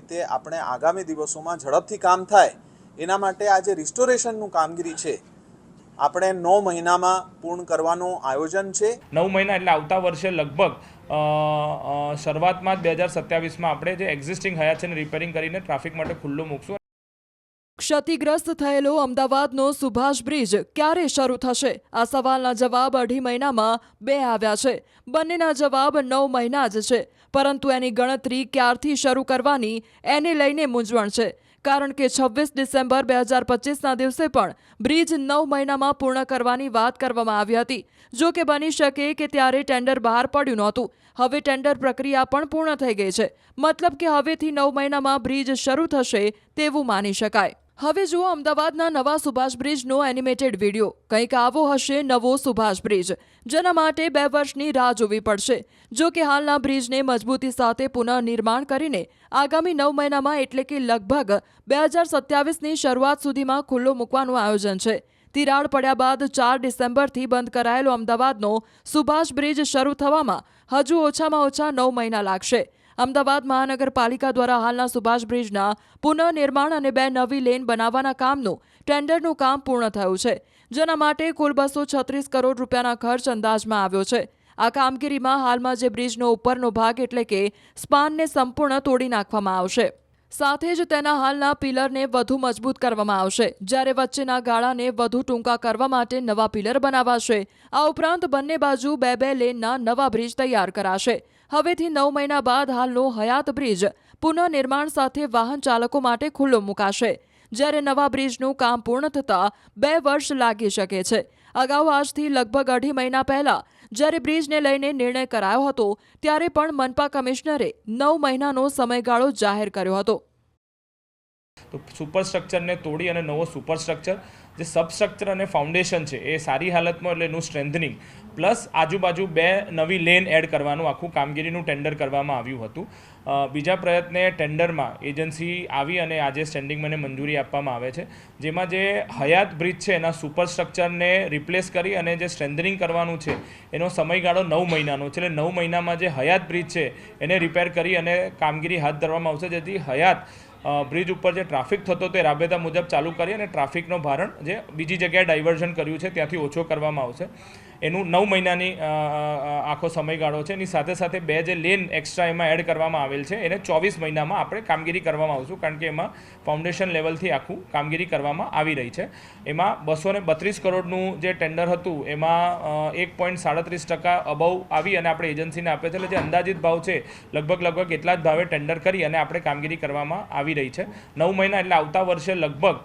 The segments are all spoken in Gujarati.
રીતે આપણે આગામી દિવસોમાં ઝડપથી કામ થાય એના માટે આ જે રિસ્ટોરેશનનું કામગીરી છે આપણે 9 મહિનામાં પૂર્ણ કરવાનું આયોજન છે। 9 મહિના એટલે આવતા વર્ષે લગભગ શરૂઆતમાં 2027માં આપણે જે એક્ઝિસ્ટિંગ હયાત છે રિપેરિંગ કરીને ટ્રાફિક માટે ખુલ્લું મૂકશું। क्षतिग्रस्त થયેલો અમદાવાદનો સુભાષ બ્રિજ ક્યારે શરૂ થશે? આ સવાલના જવાબ 2.5 મહિનામાં 2 આવ્યા છે। બંનેના જવાબ 9 મહિના જ છે, પરંતુ એની ગણતરી ક્યારથી શરૂ કરવાની એને લઈને મૂંઝવણ છે, કારણ કે 26 ડિસેમ્બર 2025ના દિવસે પણ બ્રિજ 9 મહિનામાં પૂર્ણ કરવાની વાત કરવામાં આવી હતી। જો કે બની શકે કે ત્યારે ટેન્ડર બહાર પડ્યું નહોતું। હવે ટેન્ડર પ્રક્રિયા પણ પૂર્ણ થઈ ગઈ છે, મતલબ કે હવેથી 9 મહિનામાં બ્રિજ શરૂ થશે તેવું માની શકાય। હવે જુઓ અમદાવાદના નવા સુભાષ બ્રિજનો એનિમેટેડ વિડીયો। કંઈક આવો હશે નવો સુભાષ બ્રિજ, જેના માટે 2 વર્ષની રાહ જોવી પડશે। જો કે હાલના બ્રિજને મજબૂતી સાથે પુનઃનિર્માણ કરીને આગામી 9 મહિનામાં એટલે કે લગભગ 2027ની શરૂઆત સુધીમાં ખુલ્લો મૂકવાનું આયોજન છે। તિરાડ પડ્યા બાદ 4 ડિસેમ્બરથી બંધ કરાયેલો અમદાવાદનો સુભાષ બ્રિજ શરૂ થવામાં હજુ ઓછામાં ઓછા 9 મહિના લાગશે। અમદાવાદ મહાનગરપાલિકા દ્વારા હાલના સુભાષ બ્રિજના પુનઃનિર્માણ અને 2 નવી લેન બનાવવાના કામનું ટેન્ડરનું કામ પૂર્ણ થયું છે, જેના માટે કુલ 236 કરોડ રૂપિયાના ખર્ચ અંદાજમાં આવ્યો છે। આ કામગીરીમાં હાલમાં જે બ્રિજનો ઉપરનો ભાગ એટલે કે સ્પાનને સંપૂર્ણ તોડી નાખવામાં આવશે, સાથે જ તેના હાલના પિલરને વધુ મજબૂત કરવામાં આવશે, જ્યારે વચ્ચેના ગાળાને વધુ ટૂંકા કરવા માટે નવા પિલર બનાવાશે। આ ઉપરાંત બંને બાજુ 2 લેનના નવા બ્રિજ તૈયાર કરાશે। હવેથી 9 મહિના બાદ હાલનો હયાત બ્રિજ પુનઃનિર્માણ સાથે વાહન ચાલકો માટે ખુલ્લો મુકાશે, જ્યારે નવા બ્રિજનું કામ પૂર્ણ થતાં 2 વર્ષ લાગી શકે છે। અગાઉ આજથી લગભગ 2.5 મહિના પહેલા જ્યારે બ્રિજને લઈને નિર્ણય કરાયો હતો, ત્યારે પણ મનપા કમિશનરે 9 મહિનાનો સમયગાળો જાહેર કર્યો હતો। તો સુપરસ્ટ્રક્ચરને તોડી અને નવો સુપરસ્ટ્રક્ચર, જે સબસ્ટ્રક્ચર અને ફાઉન્ડેશન છે એ સારી હાલતમાં, એટલે એનું સ્ટ્રેન્થનિંગ પ્લસ આજુબાજુ 2 નવી લેન એડ કરવાનું આખું કામગીરીનું ટેન્ડર કરવામાં આવ્યું હતું। બીજા પ્રયત્ને ટેન્ડરમાં એજન્સી આવી અને આજે સ્ટેન્ડિંગ મને મંજૂરી આપવામાં આવે છે, જેમાં જે હયાત બ્રિજ છે એના સુપરસ્ટ્રક્ચરને રિપ્લેસ કરી અને જે સ્ટ્રેન્થનિંગ કરવાનું છે એનો સમયગાળો 9 મહિનાનો છે। એટલે 9 મહિનામાં જે હયાત બ્રિજ છે એને રિપેર કરી અને કામગીરી હાથ ધરવામાં આવશે, જેથી હયાત બ્રિજ ઉપર જે ટ્રાફિક થતો તે રાબેતા મુજબ ચાલુ કરી અને ટ્રાફિકનો ભારણ જે બીજી જગ્યાએ ડાયવર્ઝન કર્યું છે ત્યાંથી ઓછો કરવામાં આવશે। એનું 9 મહિનાની આખો સમયગાળો છે। એની સાથે સાથે 2 જે લેન એક્સ્ટ્રા એમાં એડ કરવામાં આવેલ છે એને 24 મહિનામાં આપણે કામગીરી કરવામાં આવશું, કારણ કે એમાં ફાઉન્ડેશન લેવલથી આખું કામગીરી કરવામાં આવી રહી છે। એમાં 232 કરોડનું જે ટેન્ડર હતું એમાં 1.37% અબાઉ આવી અને આપણે એજન્સીને આપે છે, એટલે જે અંદાજિત ભાવ છે લગભગ એટલા જ ભાવે ટેન્ડર કરી અને આપણે કામગીરી કરવામાં આવી રહી છે। 9 મહિના એટલે આવતા વર્ષે લગભગ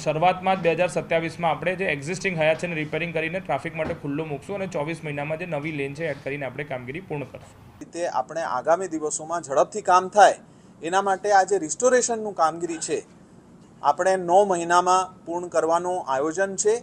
શરૂઆતમાં 2027માં આપણે જે એક્ઝિસ્ટિંગ હયાત છે રિપેરિંગ કરીને ટ્રાફિક માટે ખુલ્લું મૂકશું અને 24 મહિનામાં જે નવી લેન છે એડ કરીને આપણે કામગીરી પૂર્ણ કરશું। રીતે આપણે આગામી દિવસોમાં ઝડપથી કામ થાય એના માટે આ જે રિસ્ટોરેશનનું કામગીરી છે આપણે 9 મહિનામાં પૂર્ણ કરવાનું આયોજન છે।